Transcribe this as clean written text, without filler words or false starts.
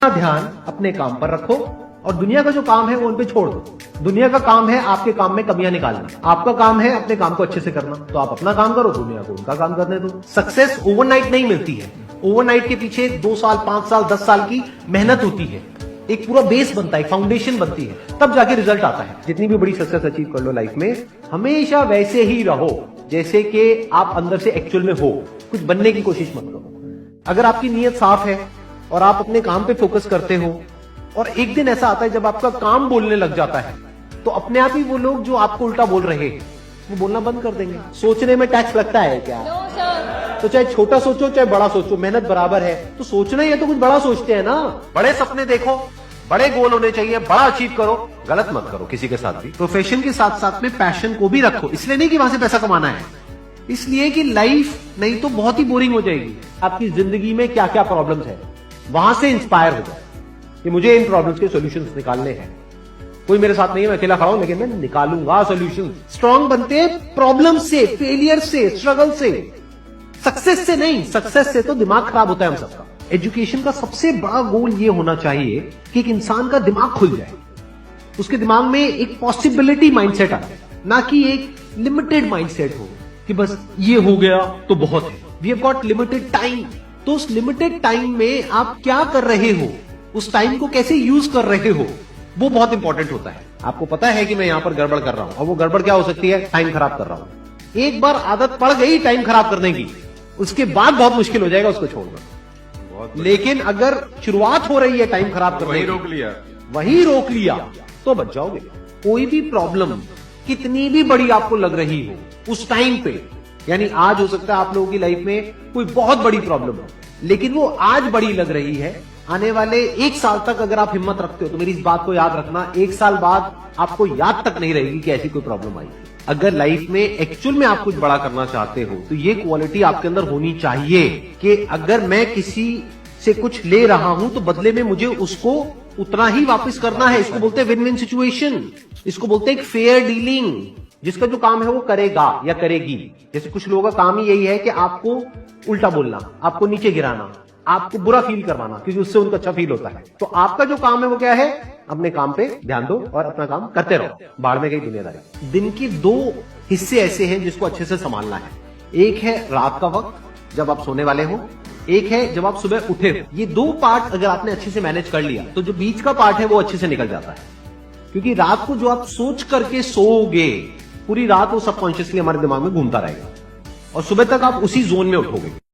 ध्यान अपने काम पर रखो और दुनिया का जो काम है वो उन पे छोड़ दो। दुनिया का काम है आपके काम में कमियां निकालना, आपका काम है अपने काम को अच्छे से करना। तो आप अपना काम करो, दुनिया को उनका काम करने दो। सक्सेस ओवरनाइट नहीं मिलती है। ओवरनाइट के पीछे 2 साल 5 साल 10 साल की मेहनत होती है, एक पूरा बेस बनता है, फाउंडेशन बनती है, तब जाके रिजल्ट आता है। जितनी भी बड़ी सक्सेस अचीव कर लो लाइफ में, हमेशा वैसे ही रहो जैसे कि आप अंदर से एक्चुअल में हो। कुछ बनने की कोशिश मत करो। अगर आपकी नीयत साफ है और आप अपने काम पे फोकस करते हो और एक दिन ऐसा आता है जब आपका काम बोलने लग जाता है, तो अपने आप ही वो लोग जो आपको उल्टा बोल रहे हैं वो बोलना बंद कर देंगे। सोचने में टैक्स लगता है क्या? तो चाहे छोटा सोचो चाहे बड़ा सोचो, मेहनत बराबर है। तो सोचना ही है तो कुछ बड़ा सोचते हैं ना। बड़े सपने देखो, बड़े गोल होने चाहिए, बड़ा अचीव करो, गलत मत करो किसी के साथ भी। प्रोफेशन के साथ साथ में पैशन को भी रखो। इसलिए नहीं कि वहां से पैसा कमाना है, इसलिए कि लाइफ नहीं तो बहुत ही बोरिंग हो जाएगी। आपकी जिंदगी में क्या क्या प्रॉब्लम्स है वहां से इंस्पायर हो जाए कि मुझे इन प्रॉब्लम्स के सॉल्यूशंस निकालने हैं। कोई मेरे साथ नहीं है, मैं अकेला खड़ा हूं, लेकिन मैं निकालूंगा सॉल्यूशन। स्ट्रांग बनते हैं प्रॉब्लम से, फेलियर से, स्ट्रगल से, सक्सेस से नहीं। सक्सेस से तो दिमाग खराब होता है हम सबका। एजुकेशन का सबसे बड़ा गोल ये होना चाहिए कि एक इंसान का दिमाग खुल जाए, उसके दिमाग में एक पॉसिबिलिटी माइंडसेट आ जाए, ना कि एक लिमिटेड माइंडसेट हो कि बस ये हो गया तो बहुत है। We have got limited time. तो उस लिमिटेड टाइम में आप क्या कर रहे हो, उस टाइम को कैसे यूज कर रहे हो, वो बहुत इंपॉर्टेंट होता है। आपको पता है कि मैं यहां पर गड़बड़ कर रहा हूं, और वो गड़बड़ क्या हो सकती है? टाइम खराब कर रहा हूं। एक बार आदत पड़ गई टाइम खराब करने की, उसके बाद बहुत मुश्किल हो जाएगा उसको छोड़ना। लेकिन अगर शुरुआत हो रही है टाइम खराब करने की, वही रोक लिया तो बच जाओगे। कोई भी प्रॉब्लम कितनी भी बड़ी आपको लग रही हो उस टाइम पे, यानी आज हो सकता है आप लोगों की लाइफ में कोई बहुत बड़ी प्रॉब्लम हो, लेकिन वो आज बड़ी लग रही है, आने वाले 1 साल तक अगर आप हिम्मत रखते हो तो मेरी इस बात को याद रखना, 1 साल बाद आपको याद तक नहीं रहेगी कि ऐसी कोई प्रॉब्लम आई। अगर लाइफ में एक्चुअल में आप कुछ बड़ा करना चाहते हो तो ये क्वालिटी आपके अंदर होनी चाहिए कि अगर मैं किसी से कुछ ले रहा हूं तो बदले में मुझे उसको उतना ही वापस करना है। इसको बोलते हैं विन विन सिचुएशन, इसको बोलते हैं एक फेयर डीलिंग। जिसका जो काम है वो करेगा या करेगी। जैसे कुछ लोगों का काम ही यही है कि आपको उल्टा बोलना, आपको नीचे गिराना, आपको बुरा फील करवाना, क्योंकि उससे उनको अच्छा फील होता है। तो आपका जो काम है वो क्या है? अपने काम पे ध्यान दो और अपना काम करते रहो। बाढ़ में गई दुनियादारी। दिन के 2 हिस्से ऐसे हैं जिसको अच्छे से संभालना है। एक है रात का वक्त जब आप सोने वाले हो, एक है जब आप सुबह उठे हो। ये 2 पार्ट अगर आपने अच्छे से मैनेज कर लिया तो जो बीच का पार्ट है वो अच्छे से निकल जाता है। क्योंकि रात को जो आप सोच करके सोओगे, पूरी रात वो सबकॉन्शियसली हमारे दिमाग में घूमता रहेगा और सुबह तक आप उसी जोन में उठोगे।